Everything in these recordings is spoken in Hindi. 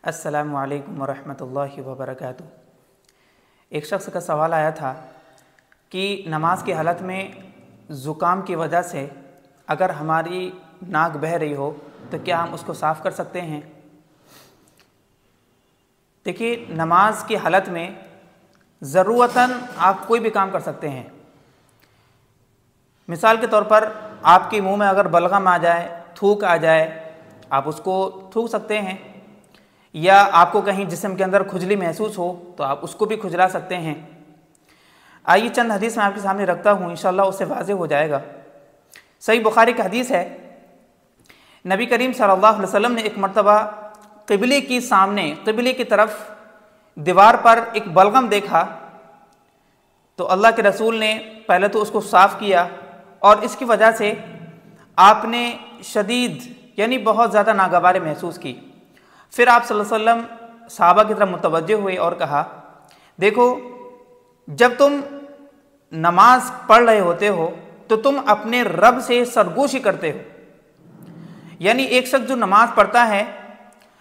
अस्सलामु अलैकुम वरहमतुल्लाहि वबरकातुहू। एक शख्स का सवाल आया था कि नमाज की हालत में ज़ुकाम की वजह से अगर हमारी नाक बह रही हो तो क्या हम उसको साफ़ कर सकते हैं। देखिए, नमाज की हालत में ज़रूरतन आप कोई भी काम कर सकते हैं। मिसाल के तौर पर आपके मुंह में अगर बलगम आ जाए, थूक आ जाए, आप उसको थूक सकते हैं, या आपको कहीं जिस्म के अंदर खुजली महसूस हो तो आप उसको भी खुजला सकते हैं। आइए चंद हदीस मैं आपके सामने रखता हूँ, इंशाअल्लाह उससे वाज़ेह हो जाएगा। सही बुखारी की हदीस है, नबी करीम सल्लल्लाहु अलैहि वसल्लम ने एक मरतबा क़िबले की सामने, क़िबले की तरफ दीवार पर एक बलगम देखा तो अल्लाह के रसूल ने पहले तो उसको साफ़ किया और इसकी वजह से आपने शदीद यानी बहुत ज़्यादा नागवारी महसूस की। फिर आप सल्लल्लाहु अलैहि वसल्लम सहाबा की तरफ मुतवज्जे हुए और कहा, देखो, जब तुम नमाज पढ़ रहे होते हो तो तुम अपने रब से सरगोशी करते हो। यानी एक शख्स जो नमाज पढ़ता है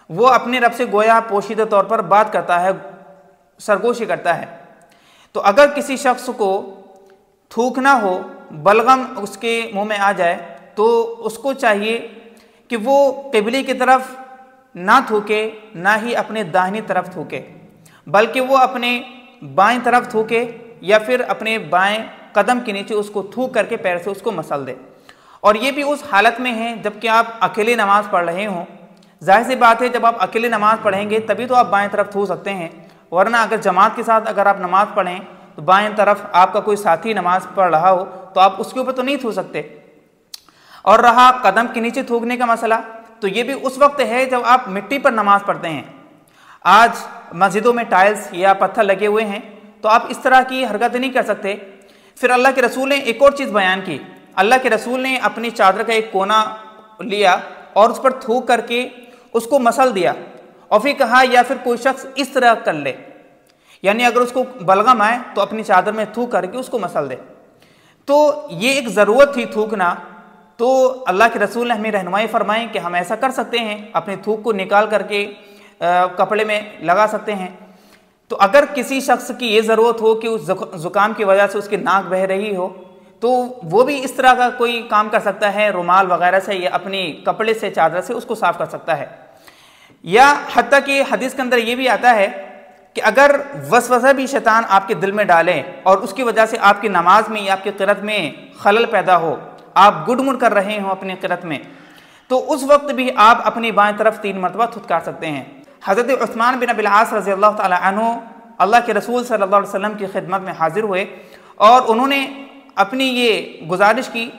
वो अपने रब से गोया पोशीदा तौर पर बात करता है, सरगोशी करता है। तो अगर किसी शख्स को थूकना हो, बलगम उसके मुंह में आ जाए तो उसको चाहिए कि वो क़िबले की तरफ ना थूके, ना ही अपने दाहिनी तरफ थूके, बल्कि वो अपने बाएं तरफ थूके या फिर अपने बाएं कदम के नीचे उसको थूक करके पैर से उसको मसल दे। और ये भी उस हालत में है जबकि आप अकेले नमाज पढ़ रहे हों। जाहिर सी बात है, जब आप अकेले नमाज पढ़ेंगे तभी तो आप बाएं तरफ थूक सकते हैं, वरना अगर जमात के साथ अगर आप नमाज पढ़ें तो बाएं तरफ आपका कोई साथी नमाज पढ़ रहा हो तो आप उसके ऊपर तो नहीं थूक सकते। और रहा कदम के नीचे थूकने का मसला, तो ये भी उस वक्त है जब आप मिट्टी पर नमाज पढ़ते हैं। आज मस्जिदों में टाइल्स या पत्थर लगे हुए हैं तो आप इस तरह की हरकत नहीं कर सकते। फिर अल्लाह के रसूल ने एक और चीज़ बयान की। अल्लाह के रसूल ने अपनी चादर का एक कोना लिया और उस पर थूक करके उसको मसल दिया और फिर कहा, या फिर कोई शख्स इस तरह कर ले, यानी अगर उसको बलगम आए तो अपनी चादर में थूक करके उसको मसल दे। तो ये एक ज़रूरत थी थूकना, तो अल्लाह के रसूल ने हमें रहनुमाई फरमाई कि हम ऐसा कर सकते हैं, अपने थूक को निकाल करके कपड़े में लगा सकते हैं। तो अगर किसी शख्स की ये ज़रूरत हो कि उस ज़ुकाम की वजह से उसकी नाक बह रही हो तो वो भी इस तरह का कोई काम कर सकता है, रुमाल वगैरह से या अपनी कपड़े से, चादर से उसको साफ़ कर सकता है। या हत्ता कि हदीस के अंदर ये भी आता है कि अगर वसवसा भी शैतान आपके दिल में डालें और उसकी वजह से आपकी नमाज में या आपकी क़िरात में खलल पैदा हो, आप गुडमुड कर रहे हो अपनी क़िरात में, तो उस वक्त भी आप अपनी बाएं तरफ 3 मरतबा थुतकार सकते हैं। हज़रत उस्मान बिन अबिल आस रज़ियल्लाहु ताला अन्हु अल्लाह के रसूल सल्लल्लाहु अलैहि वसल्लम की खिदमत में हाजिर हुए और उन्होंने अपनी ये गुजारिश की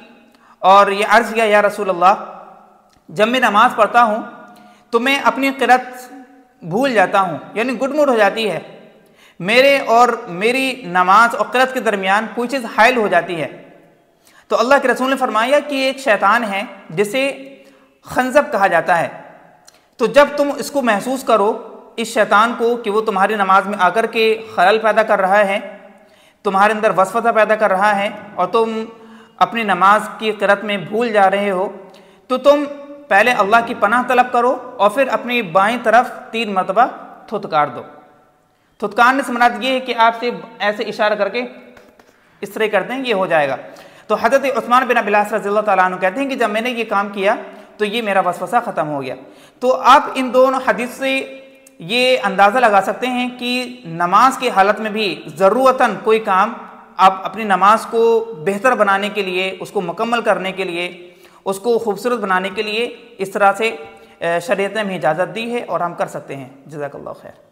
और ये अर्ज़ किया, या रसूल अल्लाह, जब मैं नमाज पढ़ता हूँ तो मैं अपनी क़िरात भूल जाता हूँ, यानी गुडमुड हो जाती है, मेरे और मेरी नमाज और क़िरात के दरमियान कोई चीज़ हाइल हो जाती है। तो अल्लाह के रसूल ने फरमाया कि एक शैतान है जिसे खंजब कहा जाता है। तो जब तुम इसको महसूस करो, इस शैतान को, कि वो तुम्हारी नमाज में आकर के खलल पैदा कर रहा है, तुम्हारे अंदर वसवसा पैदा कर रहा है और तुम अपनी नमाज की क़िरात में भूल जा रहे हो, तो तुम पहले अल्लाह की पनाह तलब करो और फिर अपनी बाईं तरफ 3 मरतबा थुतकार दो। थुतकारने से मुराद ये है कि आपसे ऐसे इशारा करके इस तरह करते हैं, ये हो जाएगा। तो हज़रत उस्मान बिन अबिल आस रज़ियल्लाहु ताला अन्हु कहते हैं कि जब मैंने ये काम किया तो ये मेरा वसवसा ख़त्म हो गया। तो आप इन दोनों हदीस से ये अंदाज़ा लगा सकते हैं कि नमाज की हालत में भी ज़रूरतन कोई काम आप अपनी नमाज को बेहतर बनाने के लिए, उसको मुकम्मल करने के लिए, उसको खूबसूरत बनाने के लिए इस तरह से शरीयत ने हमें इजाज़त दी है और हम कर सकते हैं। जज़ाकल्लाहु खैर।